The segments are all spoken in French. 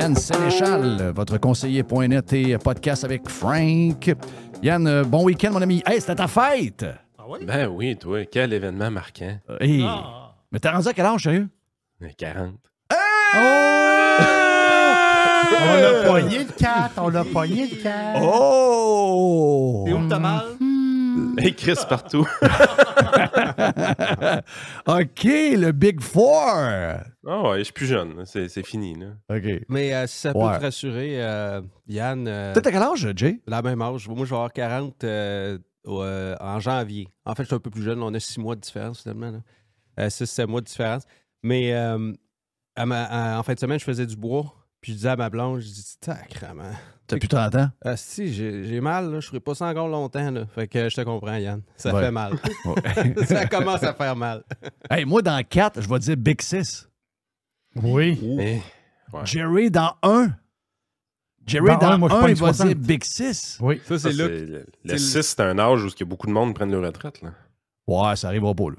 Yann Sénéchal, votre conseiller.net et podcast avec Frank. Yann, bon week-end, mon ami. Hey, c'était ta fête! Ah oui? Ben oui, toi, quel événement marquant. Hey. Ah. Mais t'es rendu à quel âge, sérieux? 40. On l'a pogné le 4, on l'a pogné le 4. Oh! Et où t'as mal? Hey, Chris partout. OK, le Big Four! Oh, ouais, je suis plus jeune. C'est fini, là. OK. Mais si ça peut Ouais. te rassurer, Yann, Toi, t'as quel âge, Jay? la même âge. Moi, je vais avoir 40 en janvier. En fait, je suis un peu plus jeune. On a 6 mois de différence, finalement. 6-7 mois de différence. Mais en fin de semaine, je faisais du bois. Puis je disais à ma blonde, je dis, sacrement. T'as plus 30 ans? Si, j'ai mal. Là. Je ne ferai pas ça encore longtemps. Là. Fait que je te comprends, Yann. Ça Ouais. fait mal. Ouais. Ça commence à faire mal. Hey, moi, dans 4, je vais dire Big 6. Oui. Mais, ouais. Jerry, dans 1. Jerry, Dans un, dans moi, je 1, pogne il va 60. dire Big 6. Oui. Ça, Ça, c'est c'est là. le 6, c'est un âge où il y a beaucoup de monde prennent leur retraite, là. Ouais, ça arrivera pas, là.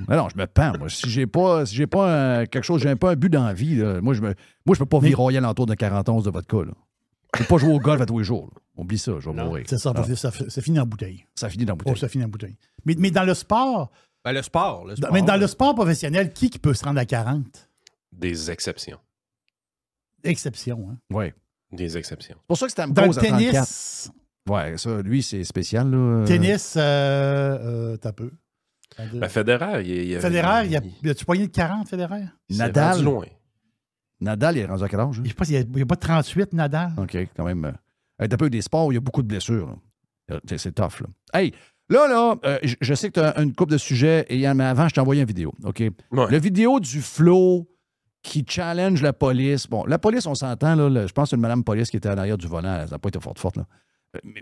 Mais non, je me pends, moi. Si j'ai pas quelque chose, j'ai pas un but dans la vie, là, moi, je peux pas viroyer alentour de 41 de vodka, là. Je peux pas jouer au golf à tous les jours, là. Oublie ça, je vais mourir. C'est ça, parce Non, que ça finit en bouteille. ça finit dans la Oh, bouteille. ça finit en bouteille. Mais dans le sport, Ben, le sport. mais dans le sport professionnel, qui peut se rendre à 40? Des exceptions. Exception, hein? Ouais. Des exceptions. C'est pour ça que c'était Dans le à 34. tennis, Ouais, ça, lui, c'est spécial, là. t'as peu. Ben, Federer, Federer, as-tu pogné de 40, Federer? Nadal. Rendu loin. Nadal, il est rendu à quel âge? hein? Je pense qu'il n'y a pas de 38, Nadal. OK, quand même. T'as pas eu des sports où il y a beaucoup de blessures. Là. C'est tough, là. Hey, là, je sais que tu as une couple de sujets, mais avant, je t'ai envoyé une vidéo, OK? Ouais. La vidéo du Flo qui challenge la police. Bon, la police, on s'entend, là, je pense que c'est une madame police qui était en arrière du volant. Elle n'a pas été forte, là.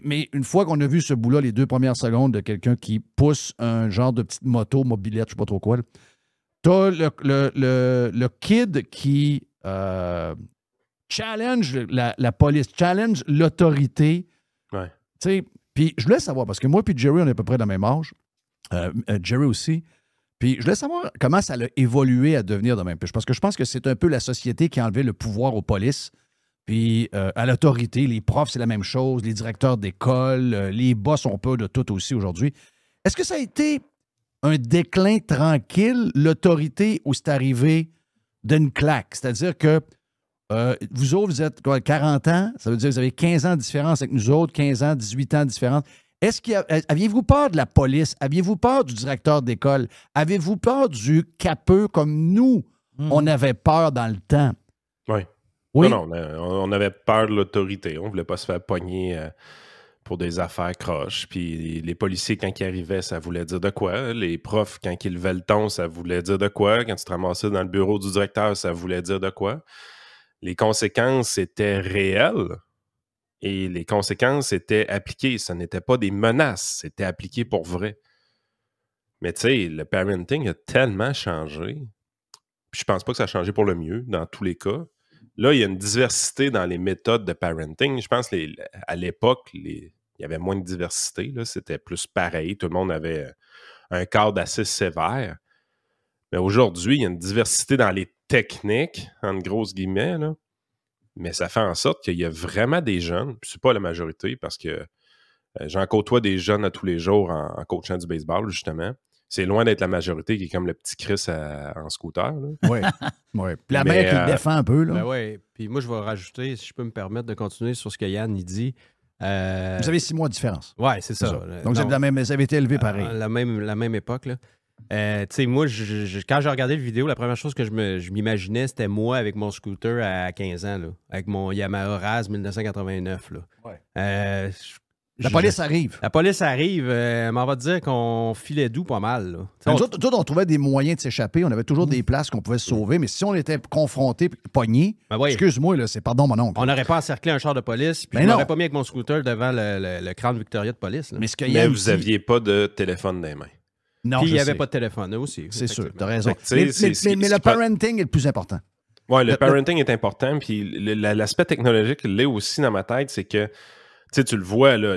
Mais une fois qu'on a vu ce bout-là, les 2 premières secondes de quelqu'un qui pousse un genre de petite moto, mobilette, je ne sais pas trop quoi, là, t'as le kid qui challenge la police, challenge l'autorité. Ouais. Tu sais, puis je voulais savoir, parce que moi et Jerry, on est à peu près de la même âge. Jerry aussi. Puis je voulais savoir comment ça a évolué à devenir de même. Parce que je pense que c'est un peu la société qui a enlevé le pouvoir aux polices. Puis à l'autorité, les profs, c'est la même chose, les directeurs d'école, les boss ont peur de tout aussi aujourd'hui. Est-ce que ça a été un déclin tranquille, l'autorité, où c'est arrivé d'une claque? C'est-à-dire que vous autres, vous êtes quoi, 40 ans, ça veut dire que vous avez 15 ans de différence avec nous autres, 15 ans, 18 ans de différence. Aviez-vous peur de la police? Aviez-vous peur du directeur d'école? Avez-vous peur du capeux comme nous, on avait peur dans le temps? Oui. Oui. Non, on avait peur de l'autorité. On ne voulait pas se faire pogner pour des affaires croches. Puis les policiers, quand ils arrivaient, ça voulait dire de quoi. Les profs, quand ils levaient le ton, ça voulait dire de quoi. Quand tu te ramassais dans le bureau du directeur, ça voulait dire de quoi. Les conséquences étaient réelles et les conséquences étaient appliquées. Ce n'était pas des menaces, c'était appliqué pour vrai. Mais tu sais, le parenting a tellement changé. Puis je pense pas que ça a changé pour le mieux dans tous les cas. Là, il y a une diversité dans les méthodes de parenting. Je pense qu'à l'époque, il y avait moins de diversité. Là. C'était plus pareil. Tout le monde avait un cadre assez sévère. Mais aujourd'hui, il y a une diversité dans les techniques, entre grosses guillemets. Là. Mais ça fait en sorte qu'il y a vraiment des jeunes, puis c'est pas la majorité, parce que j'en côtoie des jeunes à tous les jours en coachant du baseball, justement. C'est loin d'être la majorité qui est comme le petit Chris en scooter. Oui. Ouais. Puis la mère qui le défend un peu. Là. Ben oui. Puis moi, je vais rajouter, si je peux me permettre de continuer sur ce que Yann il dit. Vous avez 6 mois de différence. Oui, c'est ça. Donc, vous avez été élevé pareil. La même époque, là. Tu sais, moi, quand j'ai regardé la vidéo, la première chose que je m'imaginais, c'était moi avec mon scooter à 15 ans, là, avec mon Yamaha Raz 1989. Là. Ouais. La police arrive. La police arrive, mais on va te dire qu'on filait doux pas mal. Là. Nous autres, on trouvait des moyens de s'échapper. On avait toujours des places qu'on pouvait se sauver. Mais si on était confronté, pogné, Ben oui. excuse-moi, là, c'est pardon mon oncle. On n'aurait pas encerclé un char de police, puis Ben je non. n'aurais pas mis avec mon scooter devant le Crown Victoria de police. Là. Mais ce qu'il y Mais a vous aussi- n'aviez pas de téléphone dans les mains. Non, Puis il je n'y avait sais. pas de téléphone, là aussi. C'est sûr, effectivement. t'as raison. Fait que, tu sais, Mais le parenting est le plus important. Oui, le parenting est important. Puis l'aspect technologique l'est aussi dans ma tête, c'est que tu le vois, là,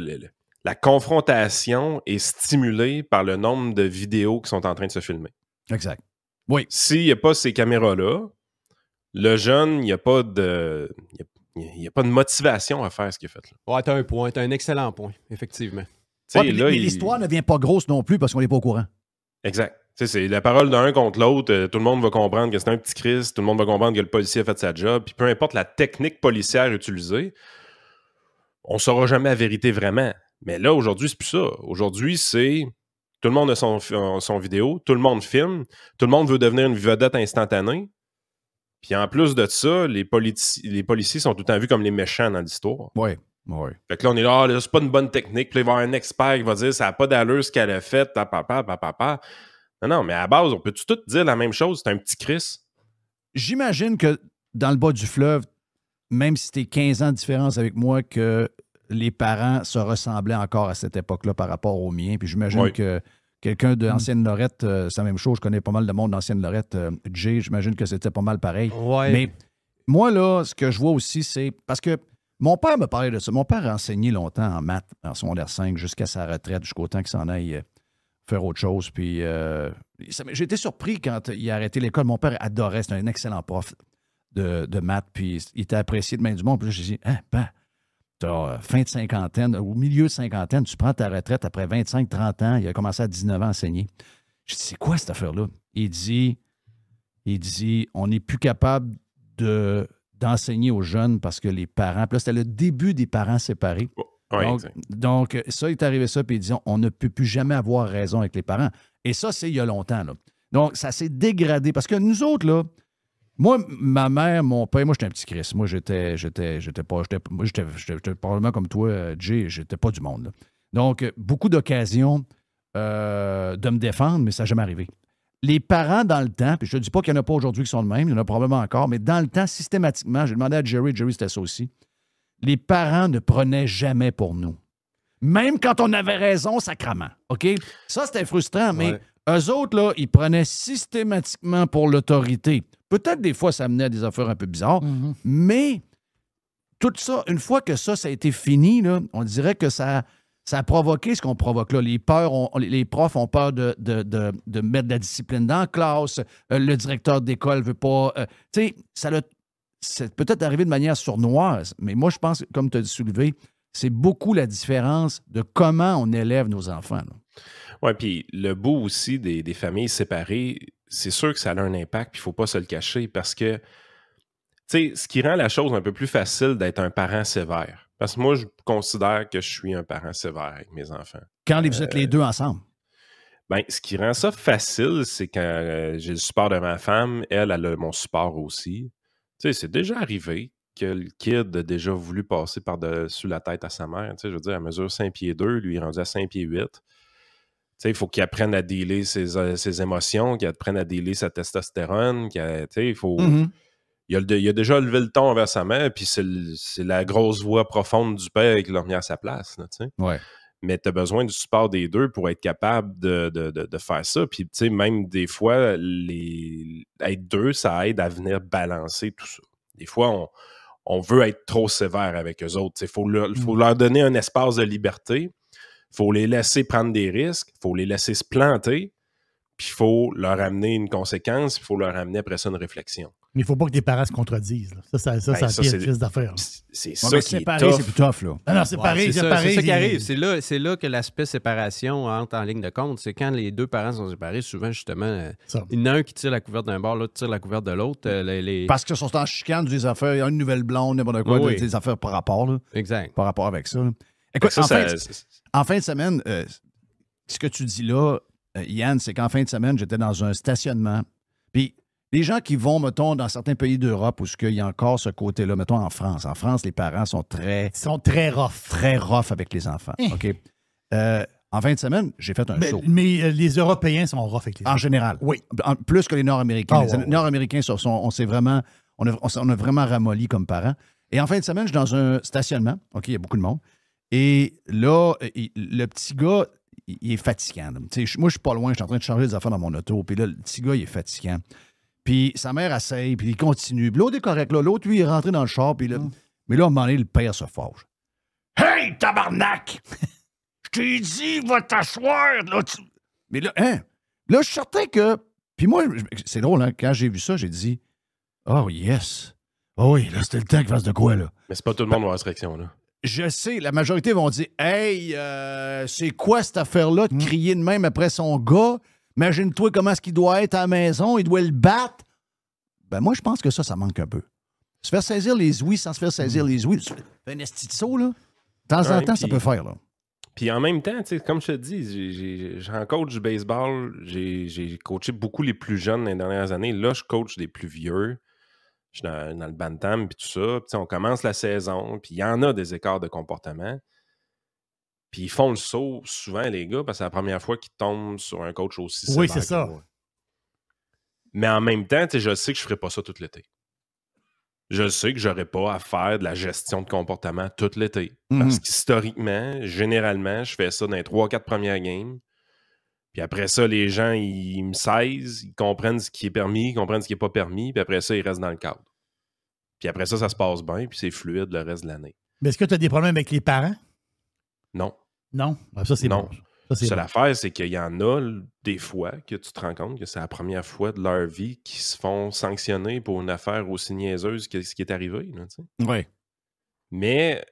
la confrontation est stimulée par le nombre de vidéos qui sont en train de se filmer. Exact. Oui. S'il n'y a pas ces caméras-là, le jeune, il n'y a pas de... Il n'y a pas de motivation à faire ce qu'il a fait. Là. Ouais, t'as un point. T'as un excellent point, effectivement. Ouais, mais l'histoire ne vient pas grosse non plus parce qu'on n'est pas au courant. Exact. C'est la parole d'un contre l'autre. Tout le monde va comprendre que c'est un petit Christ. Tout le monde va comprendre que le policier a fait sa job. Puis peu importe la technique policière utilisée, on ne saura jamais la vérité vraiment. Mais là, aujourd'hui, c'est plus ça. Aujourd'hui, c'est... Tout le monde a son vidéo. Tout le monde filme. Tout le monde veut devenir une vedette instantanée. Puis en plus de ça, les policiers sont tout le temps vus comme les méchants dans l'histoire. Oui. Fait que là, on est là, c'est pas une bonne technique. Puis là, il va y avoir un expert qui va dire ça n'a pas d'allure ce qu'elle a fait, papa. Non, mais à la base, on peut-tu tout dire la même chose? C'est un petit Chris. J'imagine que dans le bas du fleuve, même si t'es 15 ans de différence avec moi, que les parents se ressemblaient encore à cette époque-là par rapport aux miens. Puis j'imagine que quelqu'un d'ancienne Lorette, c'est la même chose. Je connais pas mal de monde d'ancienne Lorette. Jay, j'imagine que c'était pas mal pareil. Ouais. Mais moi, là, ce que je vois aussi, c'est... Parce que mon père me parlait de ça. Mon père a enseigné longtemps en maths, en secondaire 5, jusqu'à sa retraite, jusqu'au temps qu'il s'en aille faire autre chose. Puis j'ai été surpris quand il a arrêté l'école. Mon père adorait. C'était un excellent prof de maths. Puis il était apprécié de main du monde. Puis là, j'ai dit, t'as fin de cinquantaine, ou milieu de cinquantaine, tu prends ta retraite après 25-30 ans. Il a commencé à 19 ans à enseigner. Je dis, c'est quoi cette affaire-là? Il dit, on n'est plus capable d'enseigner aux jeunes parce que les parents... Puis là, c'était le début des parents séparés. Donc, ça, il est arrivé ça, puis il dit, on ne peut plus jamais avoir raison avec les parents. Et ça, c'est il y a longtemps, là. Donc, ça s'est dégradé. Parce que nous autres, là, moi, ma mère, mon père, moi, j'étais un petit Christ. Moi, j'étais probablement comme toi, Jay, j'étais pas du monde, là. Donc, beaucoup d'occasions de me défendre, mais ça n'a jamais arrivé. Les parents, dans le temps, puis je ne dis pas qu'il n'y en a pas aujourd'hui qui sont de même, il y en a probablement encore, mais dans le temps, systématiquement, j'ai demandé à Jerry c'était ça aussi, les parents ne prenaient jamais pour nous. Même quand on avait raison, sacrement. OK? Ça, c'était frustrant, mais eux autres, là, ils prenaient systématiquement pour l'autorité. Peut-être des fois, ça menait à des affaires un peu bizarres, mais tout ça, une fois que ça a été fini, là, on dirait que ça a provoqué ce qu'on provoque là. Les profs ont peur de mettre de la discipline dans la classe. Le directeur d'école ne veut pas... tu sais, c'est peut-être arrivé de manière sournoise, mais moi, je pense, comme tu as soulevé, c'est beaucoup la différence de comment on élève nos enfants. Oui, puis le bout aussi des familles séparées, c'est sûr que ça a un impact, puis il ne faut pas se le cacher, parce que, tu sais, ce qui rend la chose un peu plus facile d'être un parent sévère. Parce que moi, je considère que je suis un parent sévère avec mes enfants. Quand vous êtes les deux ensemble? Ben, ce qui rend ça facile, c'est quand j'ai le support de ma femme, elle a mon support aussi. Tu sais, c'est déjà arrivé que le kid a déjà voulu passer par-dessus la tête à sa mère. Tu sais, je veux dire, elle mesure 5 pieds 2, lui, il est rendu à 5 pieds 8. Tu sais, il faut qu'il apprenne à dealer ses émotions, qu'il apprenne à dealer sa testostérone, tu sais, il faut... Il a déjà levé le ton envers sa mère, puis c'est la grosse voix profonde du père qui l'a remis à sa place, là, tu sais. Ouais. Mais tu as besoin du support des deux pour être capable de faire ça. Puis, tu sais, même des fois, être deux, ça aide à venir balancer tout ça. Des fois, on veut être trop sévère avec eux autres. Il faut leur donner un espace de liberté. Il faut les laisser prendre des risques. Il faut les laisser se planter. Puis, il faut leur amener une conséquence. Il faut leur amener après ça une réflexion. Mais il ne faut pas que tes parents se contredisent. Là. Ça c'est pièce d'affaires. C'est ça qui est tough. C'est plus tough, là. Non, c'est pareil. C'est pareil. ça qui arrive. C'est là que l'aspect séparation entre en ligne de compte. C'est quand les deux parents sont séparés, souvent, justement, il y en a un qui tire la couverte d'un bord, l'autre tire la couverte de l'autre. Parce qu'ils sont en chicane des affaires. Il y a une nouvelle blonde, n'importe quoi, des affaires par rapport. Là. Exact. Par rapport avec ça. Là. Écoute, en fin de semaine, ce que tu dis là, Yann, c'est qu'en fin de semaine, j'étais dans un stationnement. Puis, les gens qui vont, mettons, dans certains pays d'Europe où il y a encore ce côté-là, mettons en France. En France, les parents sont très rough. Très rough avec les enfants. OK? En fin de semaine, j'ai fait un show. Mais les Européens sont rough avec les enfants. En général. Oui. Plus que les Nord-Américains. Les Nord-Américains, on a vraiment ramolli comme parents. Et en fin de semaine, je suis dans un stationnement. OK, il y a beaucoup de monde. Et là, le petit gars, il est fatigant. Moi, je suis pas loin, je suis en train de charger des affaires dans mon auto. Puis là, le petit gars, il est fatigant. Puis sa mère essaye, puis il continue. Puis l'autre est correct, là. L'autre, lui, il est rentré dans le char, puis là... Mais là, à un moment donné, le père se fâche. « Hey, tabarnak! Je t'ai dit, va t'asseoir! » Mais là, hein? Là, je suis certain que... Puis moi, c'est drôle, hein? Quand j'ai vu ça, j'ai dit... Oh, yes. Oh oui, là, c'était le temps qu'il fasse de quoi, là? Mais c'est pas tout le monde qui va avoir cette réaction-là. Je sais, la majorité vont dire « Hey, c'est quoi cette affaire-là de crier de même après son gars? Imagine-toi comment est-ce qu'il doit être à la maison, il doit le battre. » Ben moi, je pense que ça manque un peu. Se faire saisir les ouïes sans se faire saisir les ouïes, un esti de saut, là. De temps en temps, ça peut faire, là. Puis en même temps, comme je te dis, j'en coach du baseball, j'ai coaché beaucoup les plus jeunes dans les dernières années. Là, je coach des plus vieux. Je suis dans le bantam, puis tout ça. Puis on commence la saison, puis il y en a des écarts de comportement. Puis ils font le saut souvent, les gars, parce que c'est la première fois qu'ils tombent sur un coach aussi sévère. Oui, c'est ça. Moi. Mais en même temps, je sais que je ne ferai pas ça tout l'été. Je sais que je n'aurai pas à faire de la gestion de comportement tout l'été. Parce qu'historiquement, généralement, je fais ça dans les 3-4 premières games. Puis après ça, les gens, ils me saisent, ils comprennent ce qui est permis, ils comprennent ce qui n'est pas permis, puis après ça, ils restent dans le cadre. Puis après ça, ça se passe bien, puis c'est fluide le reste de l'année. Mais est-ce que tu as des problèmes avec les parents? Non. Non? Ah, ça, c'est non. bon. Ça, c'est Seule bon. affaire, c'est qu'il y en a des fois que tu te rends compte que c'est la première fois de leur vie qu'ils se font sanctionner pour une affaire aussi niaiseuse que ce qui est arrivé. Oui. Mais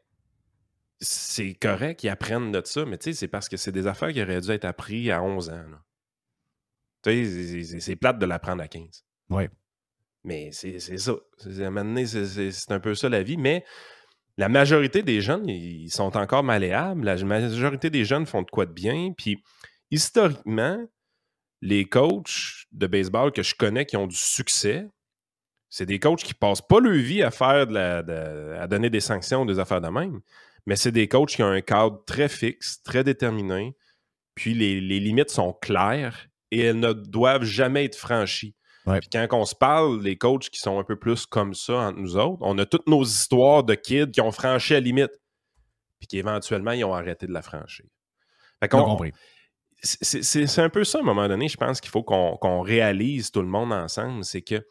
c'est correct qu'ils apprennent de ça, mais c'est parce que c'est des affaires qui auraient dû être apprises à 11 ans. C'est plate de l'apprendre à 15. Oui. Mais c'est ça. À un moment donné, c'est un peu ça la vie, mais la majorité des jeunes, ils sont encore malléables. La majorité des jeunes font de quoi de bien. Puis, historiquement, les coachs de baseball que je connais qui ont du succès, c'est des coachs qui passent pas leur vie à faire à donner des sanctions ou des affaires de même. Mais c'est des coachs qui ont un cadre très fixe, très déterminé. Puis, les limites sont claires et elles ne doivent jamais être franchies. Ouais. Puis quand on se parle, les coachs qui sont un peu plus comme ça entre nous autres, on a toutes nos histoires de kids qui ont franchi la limite, puis qui éventuellement, ils ont arrêté de la franchir. Fait qu'on, compris. C'est un peu ça, à un moment donné, je pense qu'il faut qu'on réalise tout le monde ensemble, c'est que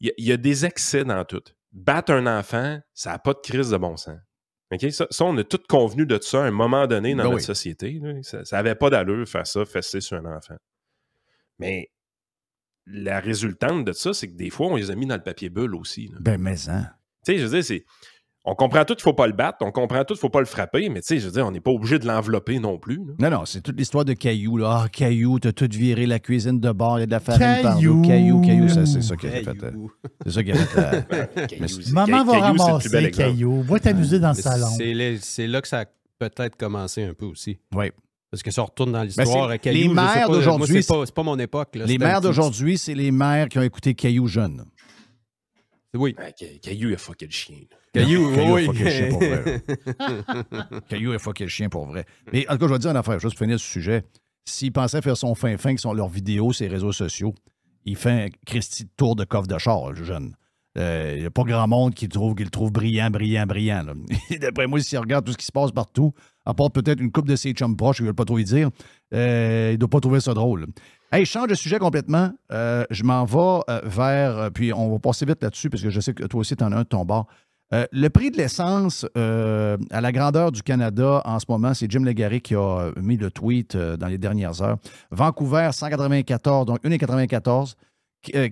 il y a des excès dans tout. Battre un enfant, ça n'a pas de crise de bon sens. Okay? Ça, on a tous convenu de ça à un moment donné dans notre société. Là. Ça n'avait pas d'allure faire ça, fesser sur un enfant. Mais la résultante de ça, c'est que des fois, on les a mis dans le papier bulle aussi. Là. Ben, mais hein. Tu sais, je veux dire, on comprend tout qu'il ne faut pas le battre, on comprend tout qu'il ne faut pas le frapper, mais tu sais, je veux dire, on n'est pas obligé de l'envelopper non plus. Là. Non, c'est toute l'histoire de Caillou. Là. Ah, Caillou, t'as tout viré la cuisine de bord, il y a de la farine partout. Caillou, c'est ça qui a fait. C'est ça qui a fait. Maman va ramasser Caillou. Va t'amuser dans le salon. C'est là que ça a peut-être commencé un peu aussi. Oui. Parce que ça retourne dans l'histoire. Ben Caillou, les mères d'aujourd'hui, c'est pas mon époque. Là, les mères d'aujourd'hui, c'est les mères qui ont écouté Caillou jeune. Oui. Ben, Caillou a fucké le chien. Caillou, a fucké le chien pour vrai. Caillou a fucké le chien pour vrai. Mais en tout cas, je vais dire une affaire, juste pour finir ce sujet. S'il pensait faire son fin qui sont leurs vidéos, ses réseaux sociaux, il fait un Christy de tour de coffre de char, le jeune. Il n'y a pas grand monde qui le trouve brillant. Là. D'après moi, s'il regarde tout ce qui se passe partout, à part peut-être une couple de ses chums proches, il ne veut pas trop y dire, il ne doit pas trouver ça drôle. Hey, je change de sujet complètement. Je m'en vais vers... puis on va passer vite là-dessus, parce que je sais que toi aussi, tu en as un de ton bord. Le prix de l'essence à la grandeur du Canada en ce moment, c'est Jim Légaré qui a mis le tweet dans les dernières heures. Vancouver, 194, donc 1,94.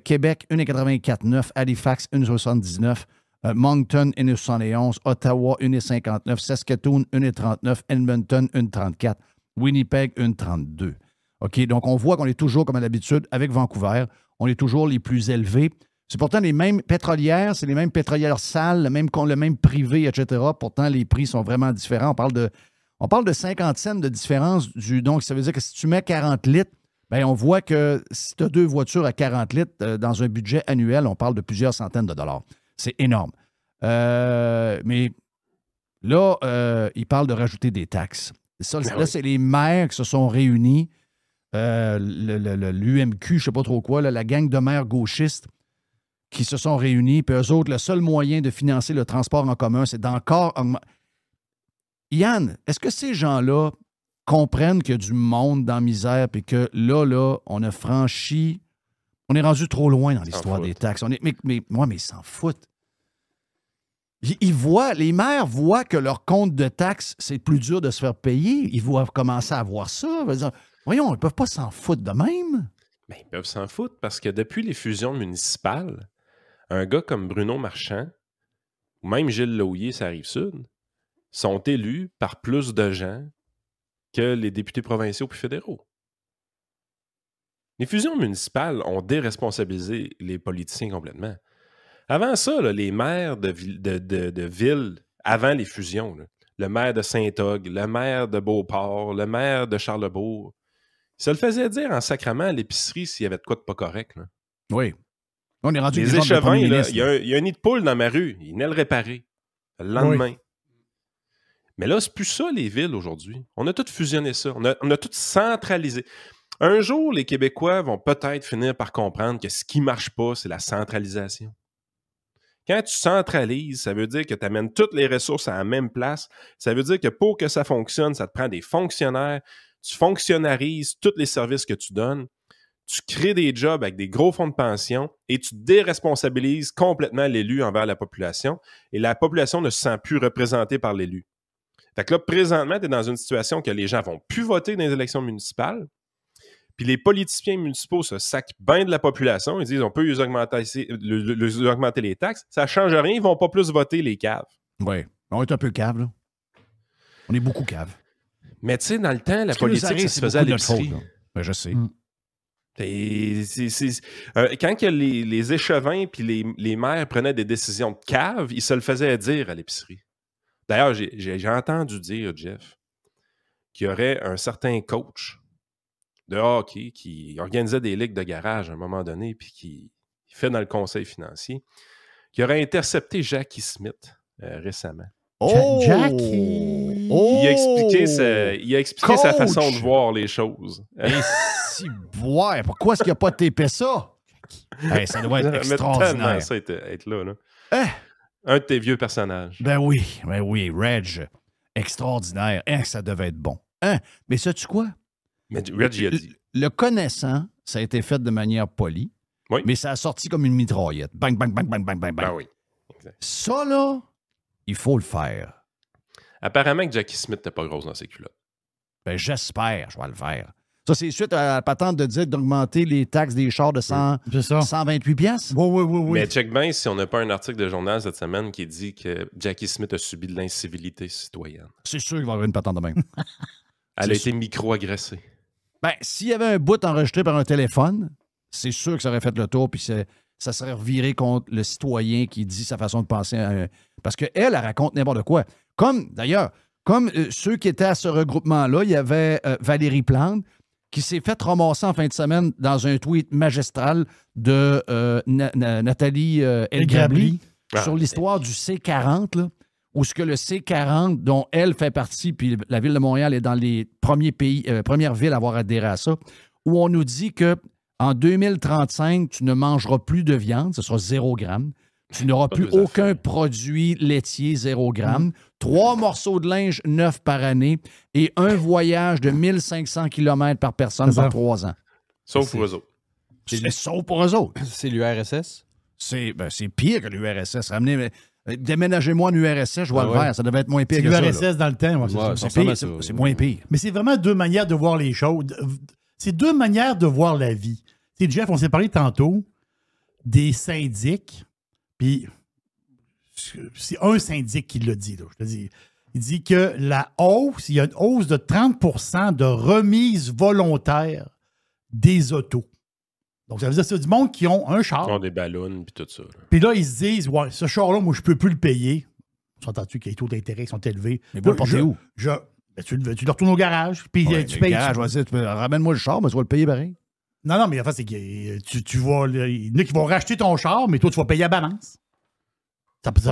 Québec, 1,84,9. Halifax, 1,79. Moncton, 1,71. Ottawa, 1,59. Saskatoon, 1,39. Edmonton, 1,34. Winnipeg, 1,32. OK, donc on voit qu'on est toujours, comme à l'habitude, avec Vancouver, on est toujours les plus élevés. C'est pourtant les mêmes pétrolières, c'est les mêmes pétrolières sales, le même privé, etc. Pourtant, les prix sont vraiment différents. On parle de 50 cents de différence. Donc, ça veut dire que si tu mets 40 litres, bien, on voit que si tu as 2 voitures à 40 litres, dans un budget annuel, on parle de plusieurs centaines de dollars. C'est énorme. Mais là, ils parlent de rajouter des taxes. Ça, là, c'est les maires qui se sont réunis. L'UMQ, je ne sais pas trop quoi, là, la gang de maires gauchistes qui se sont réunis, puis eux autres, le seul moyen de financer le transport en commun, c'est d'encore augmenter. Yann, est-ce que ces gens-là comprennent qu'il y a du monde dans la misère, puis que là, on a franchi, on est rendu trop loin dans l'histoire des taxes. Mais ils s'en foutent. Les maires voient que leur compte de taxes, c'est plus dur de se faire payer. Ils vont commencer à voir ça. Voyons, ils ne peuvent pas s'en foutre de même. Mais ils peuvent s'en foutre parce que depuis les fusions municipales, un gars comme Bruno Marchand, ou même Gilles Lauillet, ça Rive-Sud, sont élus par plus de gens que les députés provinciaux puis fédéraux. Les fusions municipales ont déresponsabilisé les politiciens complètement. Avant ça, là, les maires de villes, avant les fusions, là, le maire de Saint-Og, le maire de Beauport, le maire de Charlebourg, ça le faisait dire en sacrament à l'épicerie s'il y avait de quoi de pas correct. Là. Oui. On est rendu les échevins, il y a un nid de poule dans ma rue. Il venait le réparer le lendemain. Oui. Mais là, c'est plus ça, les villes, aujourd'hui. On a tout fusionné ça. On a tout centralisé. Un jour, les Québécois vont peut-être finir par comprendre que ce qui ne marche pas, c'est la centralisation. Quand tu centralises, ça veut dire que tu amènes toutes les ressources à la même place. Ça veut dire que pour que ça fonctionne, ça te prend des fonctionnaires. Tu fonctionnarises tous les services que tu donnes. Tu crées des jobs avec des gros fonds de pension et tu déresponsabilises complètement l'élu envers la population. Et la population ne se sent plus représentée par l'élu. Fait que là, présentement, tu es dans une situation que les gens ne vont plus voter dans les élections municipales. Puis les politiciens municipaux se sacent bien de la population. Ils disent on peut les augmenter les taxes. Ça ne change rien. Ils ne vont pas plus voter les caves. Oui. On est un peu cave, là. On est beaucoup cave. Mais tu sais, dans le temps, la politique, ça se faisait à l'épicerie. Ben, je sais. Quand que les échevins puis les maires prenaient des décisions de cave, ils se le faisaient dire à l'épicerie. D'ailleurs, j'ai entendu dire, Jeff, qu'il y aurait un certain coach de hockey qui organisait des ligues de garage à un moment donné puis qui fait dans le conseil financier, qui aurait intercepté Jackie Smith récemment. Oh! Jackie! Oh! Il a expliqué sa façon de voir les choses. Si, ouais, pourquoi est-ce qu'il n'a pas tapé ça? Hey, ça doit être extraordinaire. Ça être là. Un de tes vieux personnages. Ben oui, Reg. Extraordinaire. Ça devait être bon. Mais sais-tu quoi? Mais Reg, il a dit. Le connaissant, ça a été fait de manière polie, oui. Mais ça a sorti comme une mitraillette. Bang, bang, bang, bang, bang, bang, bang. Ben oui. Exact. Ça, là, il faut le faire. Apparemment que Jackie Smith n'était pas grosse dans ses culottes. Ben, j'espère, je vais le faire. Ça, c'est suite à la patente de dire d'augmenter les taxes des chars de 128 piastres. Oui. Mais check bien si on n'a pas un article de journal cette semaine qui dit que Jackie Smith a subi de l'incivilité citoyenne. C'est sûr qu'il va y avoir une patente de même. Elle a été micro-agressée. Ben, s'il y avait un bout enregistré par un téléphone, c'est sûr que ça aurait fait le tour, puis ça serait reviré contre le citoyen qui dit sa façon de penser. Parce qu'elle raconte n'importe quoi. D'ailleurs, comme ceux qui étaient à ce regroupement-là, il y avait Valérie Plante qui s'est fait ramasser en fin de semaine dans un tweet magistral de Nathalie El-Grabli sur l'histoire du C40, là, où ce que le C40, dont elle fait partie, puis la Ville de Montréal est dans les premières villes à avoir adhéré à ça, où on nous dit que en 2035, tu ne mangeras plus de viande, ce sera 0 gramme. Tu n'auras plus aucun produit laitier 0 gramme. 3 morceaux de linge neufs par année et un voyage de 1500 km par personne par 3 ans. Sauf pour eux autres. Sauf pour eux autres. C'est l'URSS? C'est pire que l'URSS. Déménagez-moi en URSS, je vais le faire. Ça devait être moins pire que ça. C'est l'URSS dans le temps. C'est moins pire. Mais c'est vraiment deux manières de voir les choses. C'est deux manières de voir la vie. Tu sais, Jeff, on s'est parlé tantôt des syndics. Puis, c'est un syndic qui l'a dit. Là, je te dis. Il dit que il y a une hausse de 30 % de remise volontaire des autos. Donc, ça veut dire que c'est du monde qui ont un char. Qui ont des ballons puis tout ça. Puis là, ils se disent, ouais, ce char-là, moi, je peux plus le payer. On s'entend-tu que les taux d'intérêt sont élevés? Mais vous le portez où? Tu le retournes au garage, puis tu payes. Garage, ramène-moi le char, mais tu vas le payer pareil. Non, mais en fait, c'est que tu vas. Il y en a qui vont racheter ton char, mais toi, tu vas payer à balance.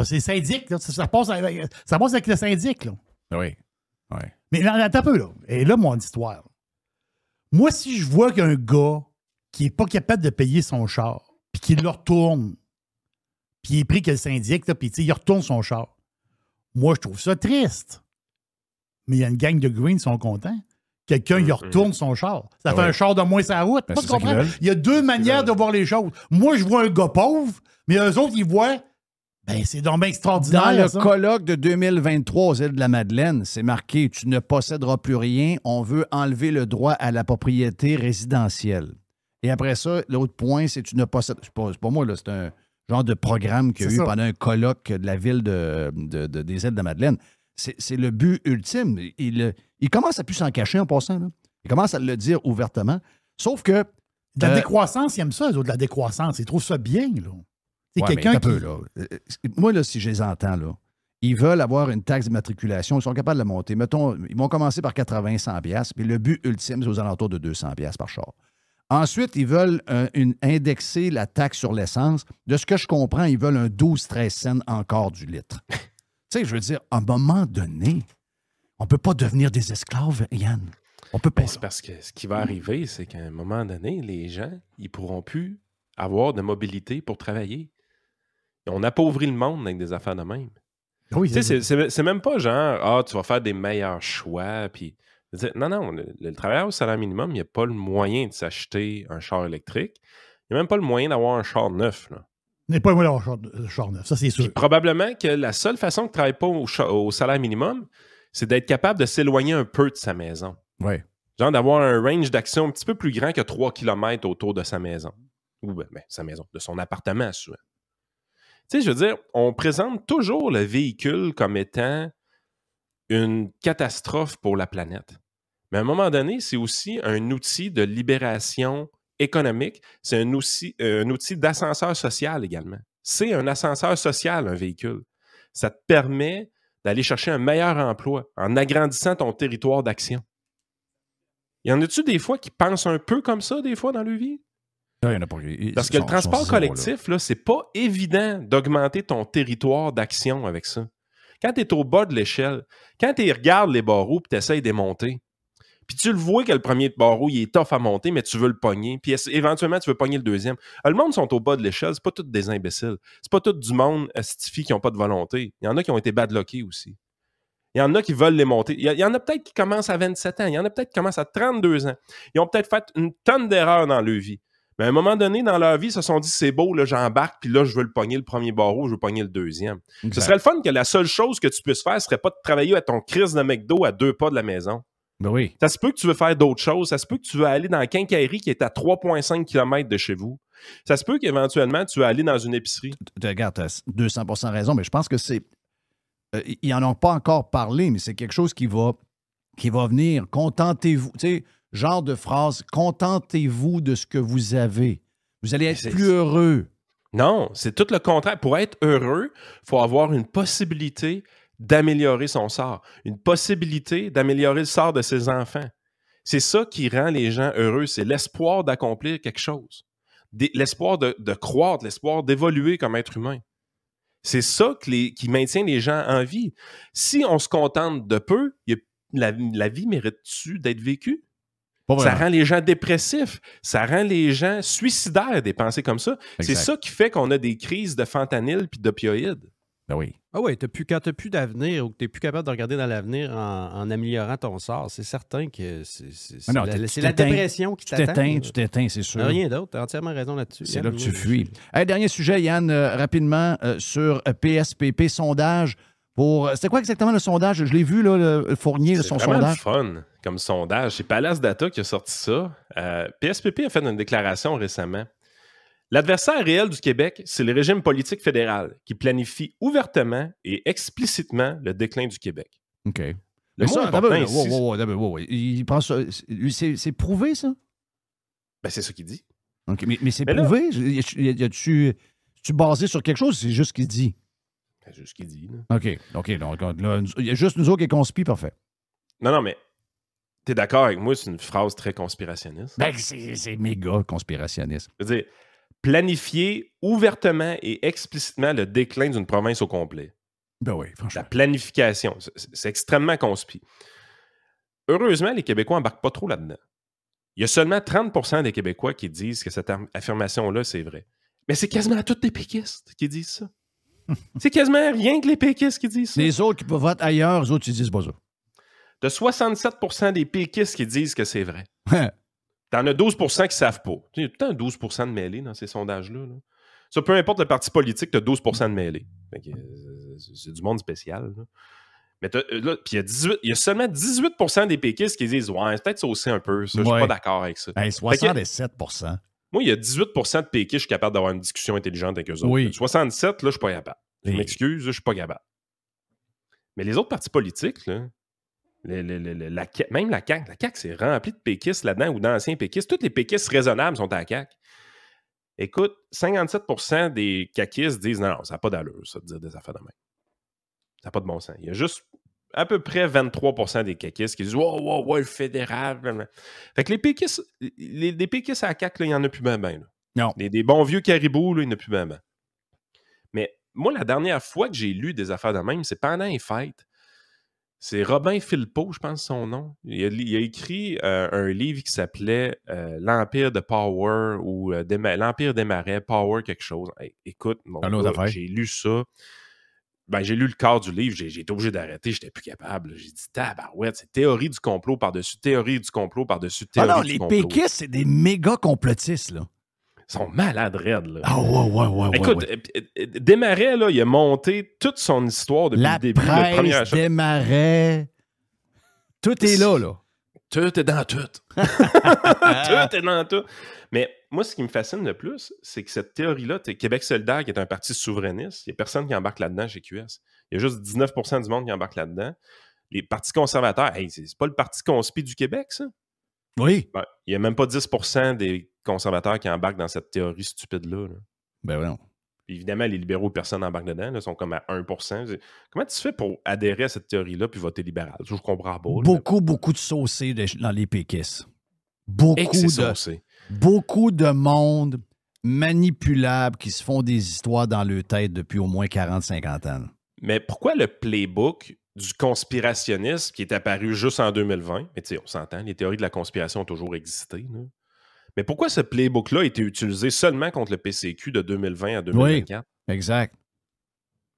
C'est syndic, là. Ça passe avec le syndic, là. Oui. Mais attends un peu, là. Et là, mon histoire. Moi, si je vois qu'un gars qui n'est pas capable de payer son char, puis qu'il le retourne, puis il est pris que le syndic, là, puis il retourne son char, moi, je trouve ça triste. Mais il y a une gang de Greens qui sont contents. Quelqu'un, il retourne son char. Ça fait un char de moins sur la route. Tu comprends? Il y a deux manières de voir les choses. Moi, je vois un gars pauvre, mais eux autres, ils voient... Ben, c'est donc bien extraordinaire. Dans le colloque de 2023 aux îles de la Madeleine, c'est marqué « Tu ne posséderas plus rien. On veut enlever le droit à la propriété résidentielle. » Et après ça, l'autre point, c'est « Tu ne possèdes... » C'est pas moi, là, c'est genre de programme qu'il y a C'est eu ça. pendant un colloque de la ville des Îles-de-Madeleine. C'est le but ultime. Il commence à plus s'en cacher en passant. Là. Il commence à le dire ouvertement. Sauf que... De la décroissance, ils aiment ça, eux autres, de la décroissance. Ils trouvent ça bien, là. C'est ouais, quelqu'un mais qui... peu, là. Moi, là, si je les entends, là, ils veulent avoir une taxe d'immatriculation. Ils sont capables de la monter. Mettons, ils vont commencer par 80-100$, puis le but ultime, c'est aux alentours de 200$ par char. Ensuite, ils veulent indexer la taxe sur l'essence. De ce que je comprends, ils veulent un 12-13 cents encore du litre. Tu sais, je veux dire, à un moment donné, on ne peut pas devenir des esclaves, Yann. On peut pas. Ben, c'est parce que ce qui va arriver, c'est qu'à un moment donné, les gens, ils ne pourront plus avoir de mobilité pour travailler. Et on appauvrit le monde avec des affaires de même. Oui, Tu sais, c'est même pas genre, tu vas faire des meilleurs choix. Puis, non, le travailleur au salaire minimum, il n'y a pas le moyen de s'acheter un char électrique. Il n'y a même pas le moyen d'avoir un char neuf. Là. n'est pas moi d'avoir char neuf, ça c'est sûr. Puis probablement que la seule façon de ne travailler pas au salaire minimum, c'est d'être capable de s'éloigner un peu de sa maison. Oui. Genre d'avoir un range d'action un petit peu plus grand que 3 km autour de sa maison. Ou sa maison, de son appartement, souvent. Tu sais, je veux dire, on présente toujours le véhicule comme étant une catastrophe pour la planète. Mais à un moment donné, c'est aussi un outil de libération économique. C'est un outil d'ascenseur social également. C'est un ascenseur social, un véhicule. Ça te permet d'aller chercher un meilleur emploi en agrandissant ton territoire d'action. Y en a-tu des fois qui pensent un peu comme ça, des fois, dans leur vie? Là, il y en a pas. Parce que le transport collectif, là, c'est pas évident d'augmenter ton territoire d'action avec ça. Quand tu es au bas de l'échelle, quand tu regardes les barreaux et tu essaies de les monter, puis tu le vois que le premier barreau, il est tough à monter, mais tu veux le pogner, puis éventuellement, tu veux pogner le deuxième. Le monde sont au bas de l'échelle, c'est pas tous des imbéciles. C'est pas tout du monde astifi qui n'ont pas de volonté. Il y en a qui ont été badlockés aussi. Il y en a qui veulent les monter. Il y en a peut-être qui commencent à 27 ans. Il y en a peut-être qui commencent à 32 ans. Ils ont peut-être fait une tonne d'erreurs dans leur vie. Mais à un moment donné, dans leur vie, ils se sont dit, c'est beau, là, j'embarque, puis là, je veux le pogner le premier barreau, je veux pogner le deuxième. Exact. Ce serait le fun que la seule chose que tu puisses faire serait pas de travailler à ton crise de McDo à 2 pas de la maison. Ben oui. Ça se peut que tu veux faire d'autres choses. Ça se peut que tu veux aller dans la quincaillerie qui est à 3,5 km de chez vous. Ça se peut qu'éventuellement, tu veux aller dans une épicerie. Regarde, tu as 200% raison, mais je pense que c'est... ils n'en ont pas encore parlé, mais c'est quelque chose qui va venir. Contentez-vous. Tu sais, genre de phrase, contentez-vous de ce que vous avez. Vous allez être plus heureux. Non, c'est tout le contraire. Pour être heureux, il faut avoir une possibilité d'améliorer son sort, une possibilité d'améliorer le sort de ses enfants. C'est ça qui rend les gens heureux, c'est l'espoir d'accomplir quelque chose, l'espoir de croître, l'espoir d'évoluer comme être humain. C'est ça qui maintient les gens en vie. Si on se contente de peu, la vie mérite-tu d'être vécue? Ça rend les gens dépressifs. Ça rend les gens suicidaires, des pensées comme ça. Exact. C'est ça qui fait qu'on a des crises de fentanyl puis d'opioïdes. Ben oui. Ah oui, quand tu n'as plus d'avenir ou que tu n'es plus capable de regarder dans l'avenir en améliorant ton sort, c'est certain que c'est la dépression qui t'attend. Tu t'éteins, c'est sûr. Rien d'autre. Tu as entièrement raison là-dessus. C'est là que tu fuis. Hey, dernier sujet, Yann, rapidement, sur PSPP, sondage. C'était quoi exactement le sondage? Je l'ai vu, là, le Fournier, son sondage. C'est vraiment fun comme sondage. C'est Palace Data qui a sorti ça. PSPP a fait une déclaration récemment. L'adversaire réel du Québec, c'est le régime politique fédéral qui planifie ouvertement et explicitement le déclin du Québec. OK. Le mot important ici... Il pense ça. C'est prouvé, ça? Ben, c'est ça qu'il dit. OK. Mais c'est prouvé? Tu basé sur quelque chose? C'est juste ce qu'il dit. C'est juste ce qu'il dit. Là. OK. Donc, là, il y a juste nous autres qui est conspi, parfait. Non, mais t'es d'accord avec moi, c'est une phrase très conspirationniste. Ben, c'est méga conspirationniste. Je veux dire, planifier ouvertement et explicitement le déclin d'une province au complet. Ben oui, franchement. La planification, c'est extrêmement conspi. Heureusement, les Québécois n'embarquent pas trop là-dedans. Il y a seulement 30% des Québécois qui disent que cette affirmation-là, c'est vrai. Mais c'est quasiment tous les péquistes qui disent ça. C'est quasiment rien que les péquistes qui disent ça. Les autres qui peuvent voter ailleurs, eux autres, ils disent pas ça. De 67% des péquistes qui disent que c'est vrai. T'en as 12% qui savent pas. Il y a tout le temps 12% de mêlés dans ces sondages-là. Là. Ça, peu importe le parti politique, tu as 12% de mêlés. C'est du monde spécial. Là. Mais puis il y a seulement 18% des péquistes qui disent « Ouais, c'est peut-être ça aussi un peu. Ça, je suis pas d'accord avec ça. » 67%. Moi, il y a 18 % de péquistes, je suis capable d'avoir une discussion intelligente avec eux autres. Oui. 67, là, je suis pas capable. Je Oui. m'excuse, je suis pas capable. Mais les autres partis politiques, là, même la CAQ, c'est rempli de péquistes là-dedans ou d'anciens péquistes. Tous les péquistes raisonnables sont à la CAQ. Écoute, 57 % des caquistes disent non, ça n'a pas d'allure, ça, de dire des affaires de même. Ça n'a pas de bon sens. Il y a juste à peu près 23 % des caquistes qui disent wow, le fédéral. Fait que les péquistes, les péquistes à la CAQ, là, il n'y en a plus ben. Non. Des bons vieux caribous, là, il n'y en a plus ben. Mais moi, la dernière fois que j'ai lu des affaires de même, c'est pendant les fêtes. C'est Robin Philpott, je pense son nom. Il a écrit un livre qui s'appelait L'Empire de Power ou L'Empire des Marais, Power quelque chose. Hey, écoute, j'ai lu ça. Ben, j'ai lu le quart du livre, j'ai été obligé d'arrêter, j'étais plus capable. J'ai dit, tabarouette, c'est théorie du complot par-dessus théorie du complot par-dessus théorie du complot. Les péquistes, c'est des méga complotistes, là. Ils sont malades raides, là. Ah, ouais. Écoute, Desmarais, là, il a monté toute son histoire depuis le début. La presse, Desmarais, tout est là. Tout est dans tout. Tout est dans tout. Mais moi, ce qui me fascine le plus, c'est que cette théorie-là, Québec solidaire, qui est un parti souverainiste, il n'y a personne qui embarque là-dedans chez QS. Il y a juste 19 % du monde qui embarque là-dedans. Les partis conservateurs, hey, c'est pas le parti conspi du Québec, ça? Oui. Ben, il n'y a même pas 10 % des conservateurs qui embarquent dans cette théorie stupide-là. Là. Ben non. Puis évidemment, les libéraux, personne n'embarque dedans, là, sont comme à 1 %. Comment tu fais pour adhérer à cette théorie-là puis voter libéral? Je comprends pas. Beaucoup de saucés dans les péquistes. Beaucoup de monde manipulable qui se font des histoires dans leur tête depuis au moins 40-50 ans. Mais pourquoi le playbook du conspirationnisme qui est apparu juste en 2020, mais tu sais, on s'entend, les théories de la conspiration ont toujours existé, là. Mais pourquoi ce playbook-là a été utilisé seulement contre le PCQ de 2020 à 2024? Oui, exact.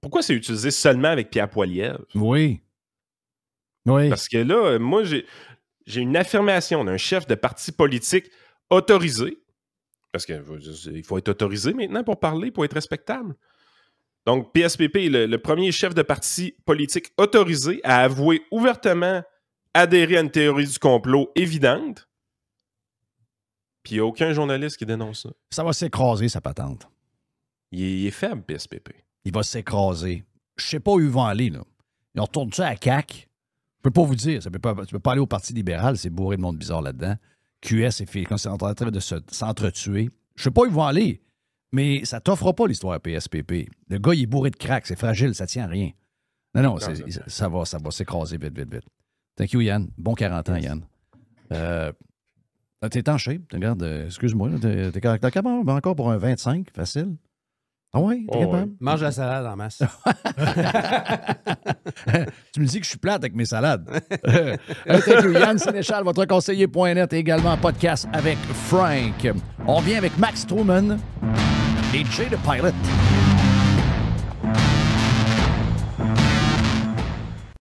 Pourquoi c'est utilisé seulement avec Pierre Poilievre? Oui. Parce que là, moi, j'ai une affirmation d'un chef de parti politique autorisé, parce qu'il faut être autorisé maintenant pour parler, pour être respectable. Donc, PSPP est le premier chef de parti politique autorisé à avouer ouvertement adhérer à une théorie du complot évidente. Puis il n'y a aucun journaliste qui dénonce ça. Ça va s'écraser, sa patente. Il est faible, PSPP. Il va s'écraser. Je sais pas où ils vont aller, là. Ils retournent ça à CAQ. Je peux pas vous dire. Tu peux pas aller au Parti libéral, c'est bourré de monde bizarre là-dedans. QS est fait, quand c'est en train de s'entretuer. Je sais pas où ils vont aller, mais ça t'offre pas l'histoire PSPP. Le gars, il est bourré de crack, c'est fragile, ça tient à rien. Non, ça va s'écraser vite. Thank you, Yann. Bon 40 ans, Yann. T'es en shape, regarde, excuse-moi, t'es capable encore pour un 25, facile? Ah oui, t'es capable? Ouais. Mange la salade en masse. Tu me dis que je suis plate avec mes salades. Thank you, Yann Sénéchal, votre conseiller.net et également en podcast avec Frank. On vient avec Max Truman et Jay the Pilot.